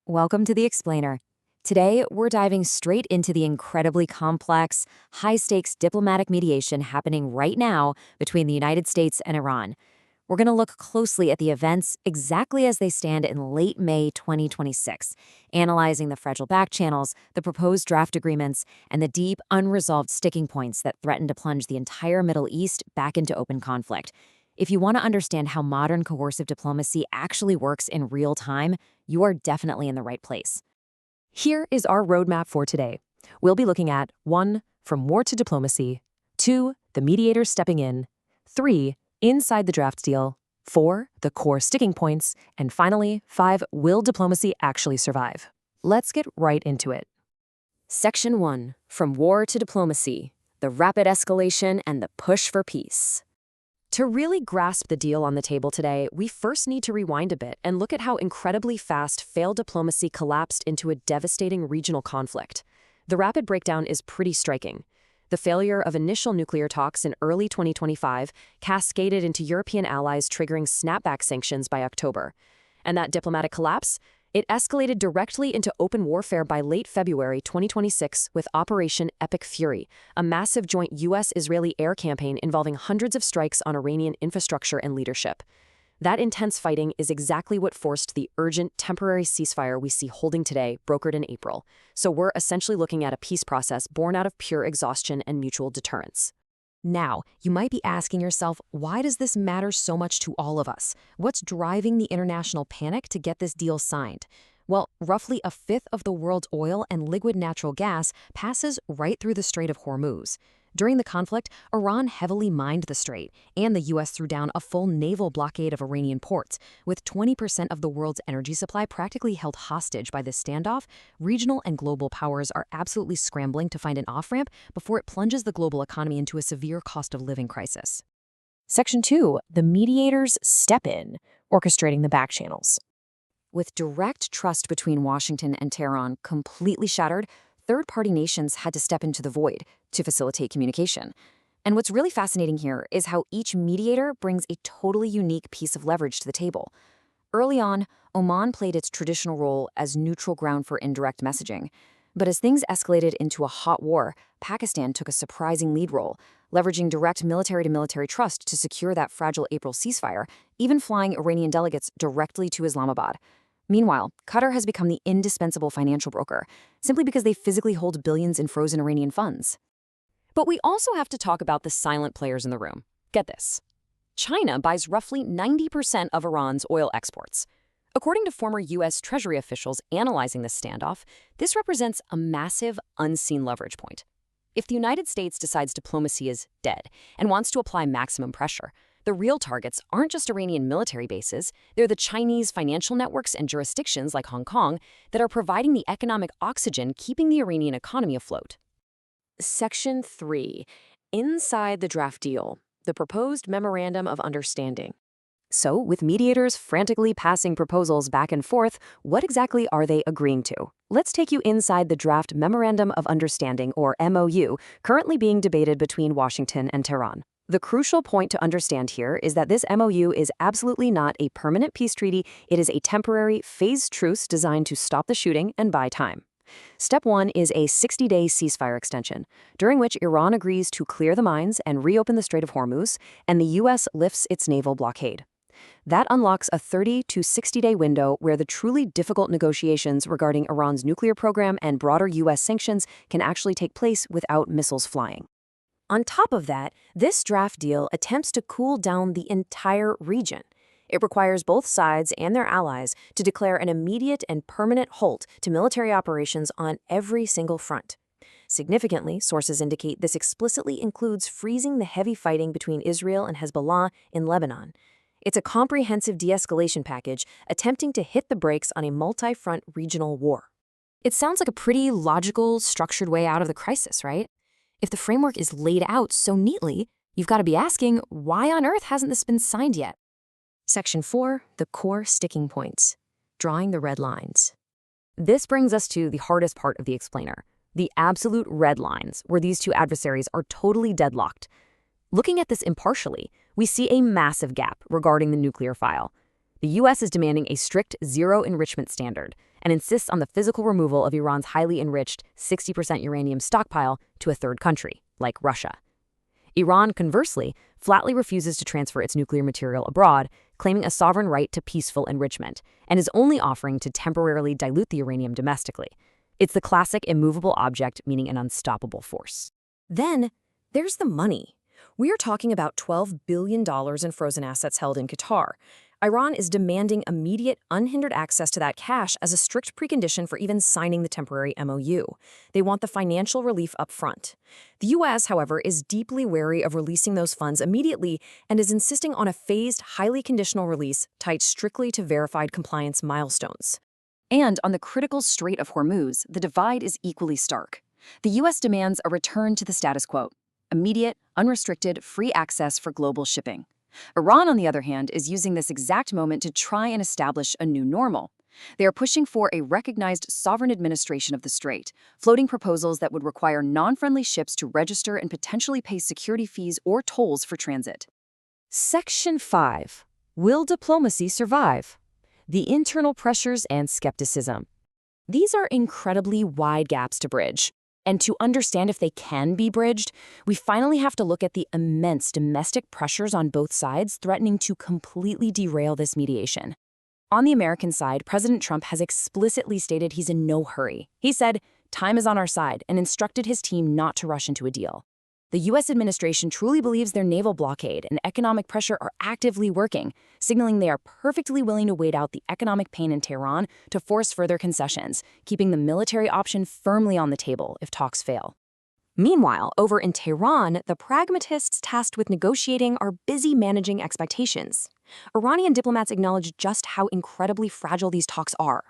Welcome to The Explainer. Today, we're diving straight into the incredibly complex, high-stakes diplomatic mediation happening right now between the United States and Iran. We're going to look closely at the events exactly as they stand in late May 2026, analyzing the fragile back channels, the proposed draft agreements, and the deep, unresolved sticking points that threaten to plunge the entire Middle East back into open conflict. If you want to understand how modern coercive diplomacy actually works in real time, you are definitely in the right place. Here is our roadmap for today. We'll be looking at 1. From war to diplomacy, 2. The mediators stepping in, 3. Inside the draft deal, 4. The core sticking points, and finally, 5. Will diplomacy actually survive? Let's get right into it. Section 1. From war to diplomacy, the rapid escalation and the push for peace. To really grasp the deal on the table today, we first need to rewind a bit and look at how incredibly fast failed diplomacy collapsed into a devastating regional conflict. The rapid breakdown is pretty striking. The failure of initial nuclear talks in early 2025 cascaded into European allies triggering snapback sanctions by October. And that diplomatic collapse? It escalated directly into open warfare by late February 2026 with Operation Epic Fury, a massive joint U.S.-Israeli air campaign involving hundreds of strikes on Iranian infrastructure and leadership. That intense fighting is exactly what forced the urgent, temporary ceasefire we see holding today, brokered in April. So we're essentially looking at a peace process born out of pure exhaustion and mutual deterrence. Now, you might be asking yourself, why does this matter so much to all of us? What's driving the international panic to get this deal signed? Well, roughly a fifth of the world's oil and liquid natural gas passes right through the Strait of Hormuz. During the conflict, Iran heavily mined the strait, and the U.S. threw down a full naval blockade of Iranian ports. With 20% of the world's energy supply practically held hostage by this standoff, regional and global powers are absolutely scrambling to find an off-ramp before it plunges the global economy into a severe cost of living crisis. Section 2. The mediators step in, orchestrating the back channels. With direct trust between Washington and Tehran completely shattered, third-party nations had to step into the void to facilitate communication. And what's really fascinating here is how each mediator brings a totally unique piece of leverage to the table. Early on, Oman played its traditional role as neutral ground for indirect messaging. But as things escalated into a hot war, Pakistan took a surprising lead role, leveraging direct military-to-military trust to secure that fragile April ceasefire, even flying Iranian delegates directly to Islamabad. Meanwhile, Qatar has become the indispensable financial broker, simply because they physically hold billions in frozen Iranian funds. But we also have to talk about the silent players in the room. Get this. China buys roughly 90% of Iran's oil exports. According to former U.S. Treasury officials analyzing this standoff, this represents a massive, unseen leverage point. If the United States decides diplomacy is dead and wants to apply maximum pressure, the real targets aren't just Iranian military bases, they're the Chinese financial networks and jurisdictions like Hong Kong that are providing the economic oxygen keeping the Iranian economy afloat. Section 3. Inside the draft deal, the proposed Memorandum of Understanding. So, with mediators frantically passing proposals back and forth, what exactly are they agreeing to? Let's take you inside the draft Memorandum of Understanding, or MOU, currently being debated between Washington and Tehran. The crucial point to understand here is that this MOU is absolutely not a permanent peace treaty. It is a temporary, phased truce designed to stop the shooting and buy time. Step 1 is a 60-day ceasefire extension, during which Iran agrees to clear the mines and reopen the Strait of Hormuz, and the U.S. lifts its naval blockade. That unlocks a 30 to 60-day window where the truly difficult negotiations regarding Iran's nuclear program and broader U.S. sanctions can actually take place without missiles flying. On top of that, this draft deal attempts to cool down the entire region. It requires both sides and their allies to declare an immediate and permanent halt to military operations on every single front. Significantly, sources indicate this explicitly includes freezing the heavy fighting between Israel and Hezbollah in Lebanon. It's a comprehensive de-escalation package attempting to hit the brakes on a multi-front regional war. It sounds like a pretty logical, structured way out of the crisis, right? If the framework is laid out so neatly, you've got to be asking, why on earth hasn't this been signed yet? Section 4, the core sticking points, drawing the red lines. This brings us to the hardest part of the explainer, the absolute red lines, where these two adversaries are totally deadlocked. Looking at this impartially, we see a massive gap regarding the nuclear file. The U.S. is demanding a strict zero enrichment standard, and insists on the physical removal of Iran's highly enriched 60% uranium stockpile to a third country, like Russia. Iran, conversely, flatly refuses to transfer its nuclear material abroad, claiming a sovereign right to peaceful enrichment, and is only offering to temporarily dilute the uranium domestically. It's the classic immovable object, meaning an unstoppable force. Then, there's the money. We are talking about $12 billion in frozen assets held in Qatar. Iran is demanding immediate, unhindered access to that cash as a strict precondition for even signing the temporary MOU. They want the financial relief up front. The U.S., however, is deeply wary of releasing those funds immediately and is insisting on a phased, highly conditional release tied strictly to verified compliance milestones. And on the critical Strait of Hormuz, the divide is equally stark. The U.S. demands a return to the status quo, immediate, unrestricted, free access for global shipping. Iran, on the other hand, is using this exact moment to try and establish a new normal. They are pushing for a recognized sovereign administration of the strait, floating proposals that would require non-friendly ships to register and potentially pay security fees or tolls for transit. Section 5. Will diplomacy survive? The internal pressures and skepticism. These are incredibly wide gaps to bridge. And to understand if they can be bridged, we finally have to look at the immense domestic pressures on both sides threatening to completely derail this mediation. On the American side, President Trump has explicitly stated he's in no hurry. He said, "Time is on our side," and instructed his team not to rush into a deal. The U.S. administration truly believes their naval blockade and economic pressure are actively working, signaling they are perfectly willing to wait out the economic pain in Tehran to force further concessions, keeping the military option firmly on the table if talks fail. Meanwhile, over in Tehran, the pragmatists tasked with negotiating are busy managing expectations. Iranian diplomats acknowledge just how incredibly fragile these talks are.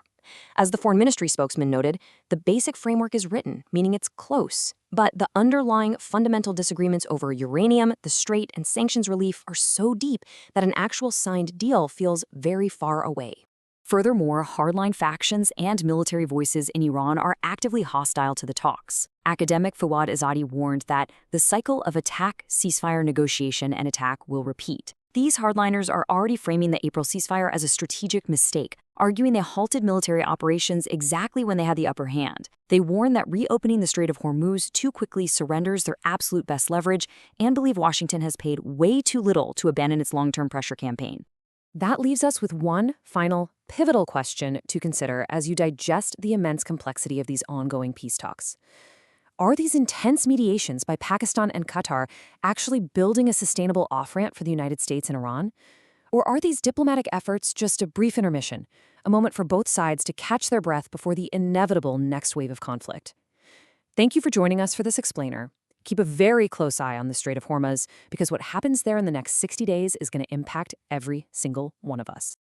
As the foreign ministry spokesman noted, the basic framework is written, meaning it's close. But the underlying fundamental disagreements over uranium, the strait, and sanctions relief are so deep that an actual signed deal feels very far away. Furthermore, hardline factions and military voices in Iran are actively hostile to the talks. Academic Fawad Azadi warned that the cycle of attack, ceasefire, negotiation, and attack will repeat. These hardliners are already framing the April ceasefire as a strategic mistake, arguing they halted military operations exactly when they had the upper hand. They warn that reopening the Strait of Hormuz too quickly surrenders their absolute best leverage and believe Washington has paid way too little to abandon its long-term pressure campaign. That leaves us with one final, pivotal question to consider as you digest the immense complexity of these ongoing peace talks. Are these intense mediations by Pakistan and Qatar actually building a sustainable off-ramp for the United States and Iran? Or are these diplomatic efforts just a brief intermission, a moment for both sides to catch their breath before the inevitable next wave of conflict? Thank you for joining us for this explainer. Keep a very close eye on the Strait of Hormuz, because what happens there in the next 60 days is going to impact every single one of us.